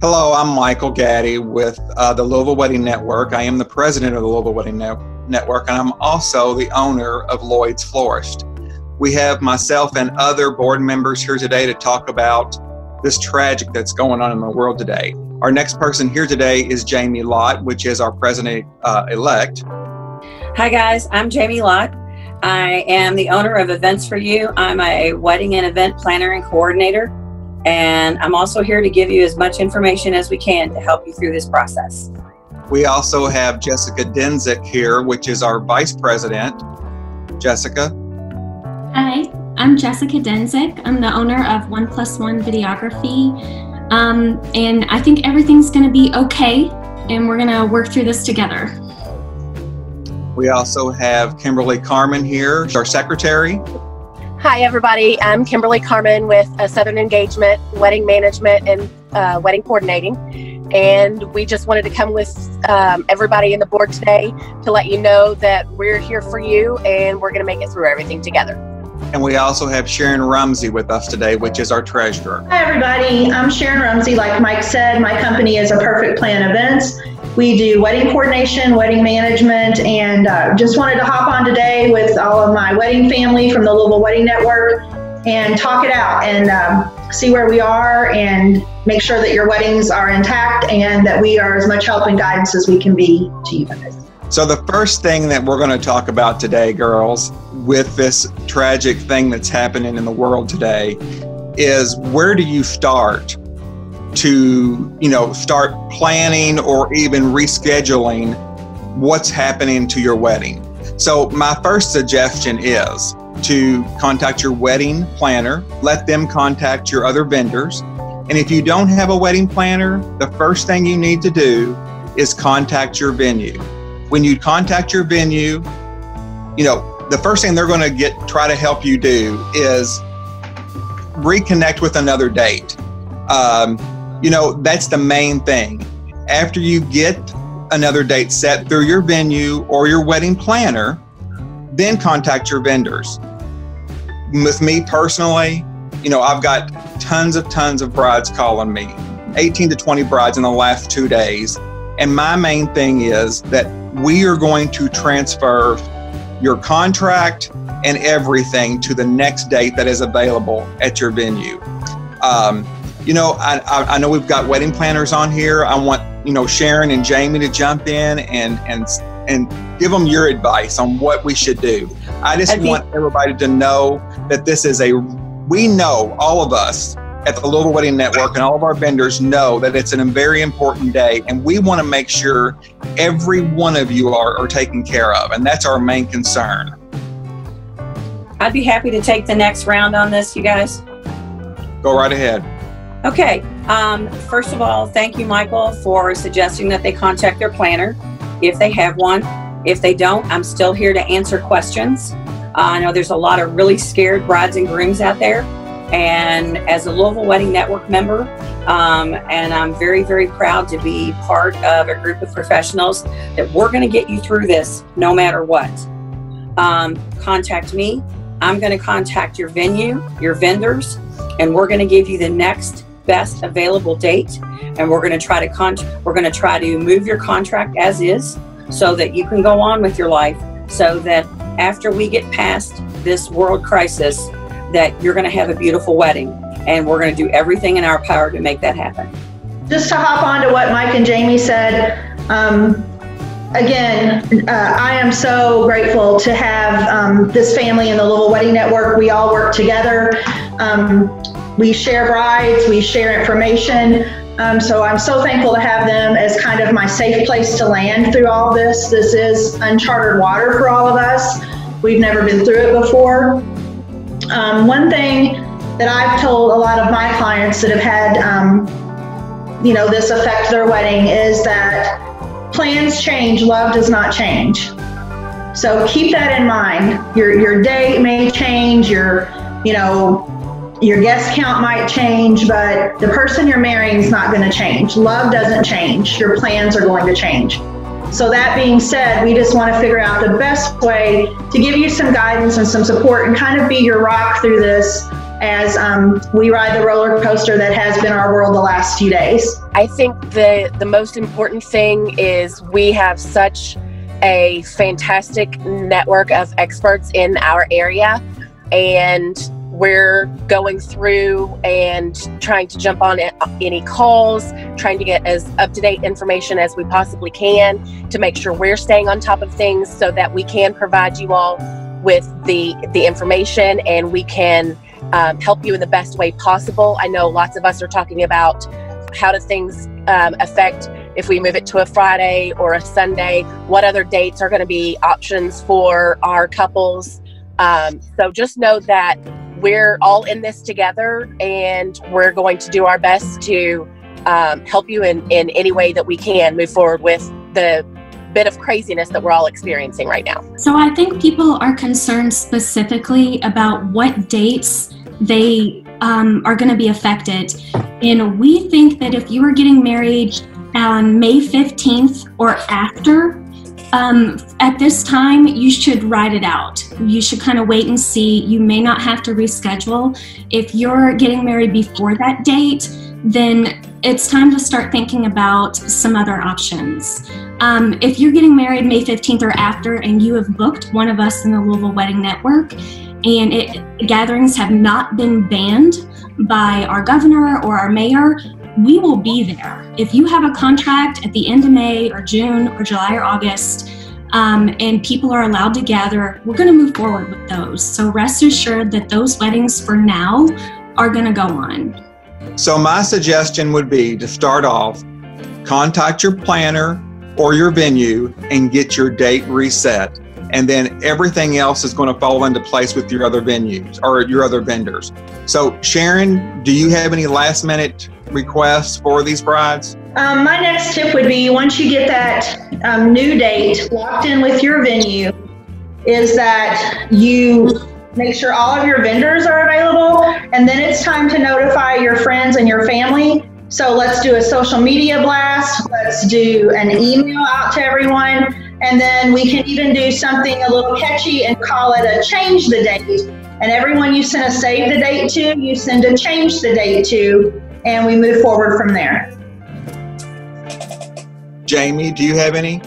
Hello, I'm Michael Gaddy with the Louisville Wedding Network. I am the president of the Louisville Wedding Network, and I'm also the owner of Lloyd's Florist. We have myself and other board members here today to talk about this tragic that's going on in the world today. Our next person here today is Jamie Lott, which is our president-elect. Hi guys, I'm Jamie Lott. I am the owner of Events for You. I'm a wedding and event planner and coordinator. And I'm also here to give you as much information as we can to help you through this process. We also have Jessica Denzik here, which is our vice president. Jessica. Hi, I'm Jessica Denzik. I'm the owner of 1+1 Videography. And I think everything's going to be okay, and we're going to work through this together. We also have Kimberly Carmen here, our secretary. Hi everybody, I'm Kimberly Carmen with Southern Engagement, Wedding Management, and Wedding Coordinating. And we just wanted to come with everybody in the board today to let you know that we're here for you and we're going to make it through everything together. And we also have Sharon Rumsey with us today, which is our treasurer. Hi everybody, I'm Sharon Rumsey. Like Mike said, my company is A Perfect Plan Events. We do wedding coordination, wedding management, and just wanted to hop on today with all of my wedding family from the Louisville Wedding Network and talk it out and see where we are and make sure that your weddings are intact and that we are as much help and guidance as we can be to you guys. So the first thing that we're going to talk about today, girls, with this tragic thing that's happening in the world today is where do you start to, start planning or even rescheduling what's happening to your wedding. So my first suggestion is to contact your wedding planner, let them contact your other vendors. And if you don't have a wedding planner, the first thing you need to do is contact your venue. When you contact your venue, the first thing they're going to try to help you do is reconnect with another date. That's the main thing. After you get another date set through your venue or your wedding planner, then contact your vendors. With me personally, I've got tons of brides calling me, 18 to 20 brides in the last 2 days. And my main thing is that we are going to transfer your contract and everything to the next date that is available at your venue. I know we've got wedding planners on here. I want, Sharon and Jamie to jump in and give them your advice on what we should do. I just want everybody to know that this is we know, all of us at the Louisville Wedding Network and all of our vendors know that it's a very important day, and we want to make sure every one of you are taken care of, and that's our main concern. I'd be happy to take the next round on this, you guys. Go right ahead. Okay, first of all, thank you, Michael, for suggesting that they contact their planner if they have one. If they don't, I'm still here to answer questions. I know there's a lot of really scared brides and grooms out there. And as a Louisville Wedding Network member, and I'm very, very proud to be part of a group of professionals that we're going to get you through this no matter what. Contact me. I'm going to contact your venue, your vendors, and we're going to give you the next best available date. And we're going to try to move your contract as is so that you can go on with your life, so that after we get past this world crisis, that you're going to have a beautiful wedding, and we're going to do everything in our power to make that happen. Just to hop on to what Mike and Jamie said, again, I am so grateful to have this family in the Louisville Wedding Network. We all work together. We share brides, we share information. So I'm so thankful to have them as kind of my safe place to land through all this. This is uncharted water for all of us. We've never been through it before. One thing that I've told a lot of my clients that have had, this affect their wedding is that plans change, love does not change. So keep that in mind. Your date may change, your guest count might change, but the person you're marrying is not going to change. Love doesn't change. Your plans are going to change. So that being said, we just want to figure out the best way to give you some guidance and some support and kind of be your rock through this as we ride the roller coaster that has been our world the last few days. I think the most important thing is we have such a fantastic network of experts in our area, and we're going through and trying to jump on any calls, trying to get as up-to-date information as we possibly can to make sure we're staying on top of things so that we can provide you all with the information, and we can help you in the best way possible. I know lots of us are talking about how do things affect if we move it to a Friday or a Sunday, what other dates are going to be options for our couples. So just know that we're all in this together, and we're going to do our best to help you in any way that we can move forward with the bit of craziness that we're all experiencing right now. So I think people are concerned specifically about what dates they are going to be affected. And we think that if you are getting married on May 15th or after, at this time, you should ride it out. You should kind of wait and see. You may not have to reschedule. If you're getting married before that date, then it's time to start thinking about some other options. If you're getting married May 15th or after and you have booked one of us in the Louisville Wedding Network, and gatherings have not been banned by our governor or our mayor, we will be there. If you have a contract at the end of May or June or July or August, and people are allowed to gather, we're going to move forward with those. So rest assured that those weddings for now are going to go on. So my suggestion would be to start off, contact your planner or your venue and get your date reset. And then everything else is going to fall into place with your other venues or your other vendors. So Sharon, do you have any last minute requests for these brides? My next tip would be, once you get that new date locked in with your venue, is that you make sure all of your vendors are available, and then it's time to notify your friends and your family. So let's do a social media blast, let's do an email out to everyone, and then we can even do something a little catchy and call it a change the date. And everyone you send a save the date to, you send a change the date to, and we move forward from there. Jamie, do you have any?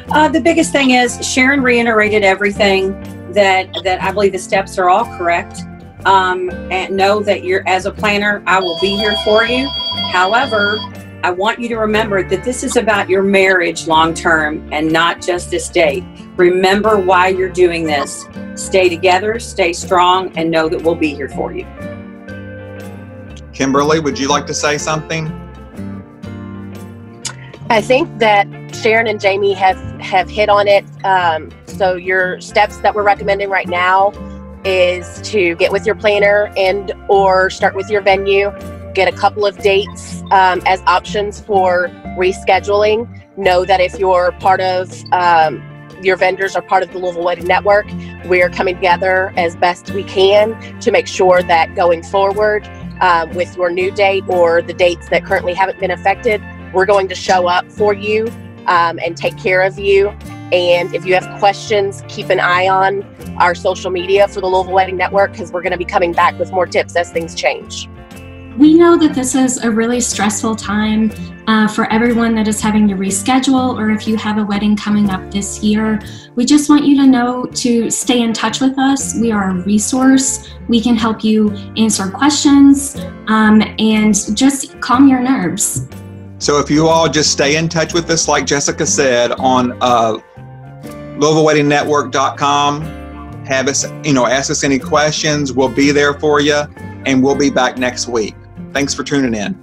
The biggest thing is Sharon reiterated everything that I believe the steps are all correct. And know that as a planner, I will be here for you. However, I want you to remember that this is about your marriage long term and not just this date. Remember why you're doing this. Stay together, stay strong, and know that we'll be here for you. Kimberly, would you like to say something? I think that Sharon and Jamie have hit on it. So your steps that we're recommending right now is to get with your planner and or start with your venue, get a couple of dates as options for rescheduling. Know that if you're part of your vendors are part of the Louisville Wedding Network, we're coming together as best we can to make sure that going forward with your new date or the dates that currently haven't been affected, we're going to show up for you and take care of you. And if you have questions, keep an eye on our social media for the Louisville Wedding Network, because we're going to be coming back with more tips as things change. We know that this is a really stressful time for everyone that is having to reschedule, or if you have a wedding coming up this year. We just want you to know to stay in touch with us. We are a resource. We can help you answer questions and just calm your nerves. So if you all just stay in touch with us, like Jessica said, on LouisvilleWeddingNetwork.com, have us, ask us any questions. We'll be there for you, and we'll be back next week. Thanks for tuning in.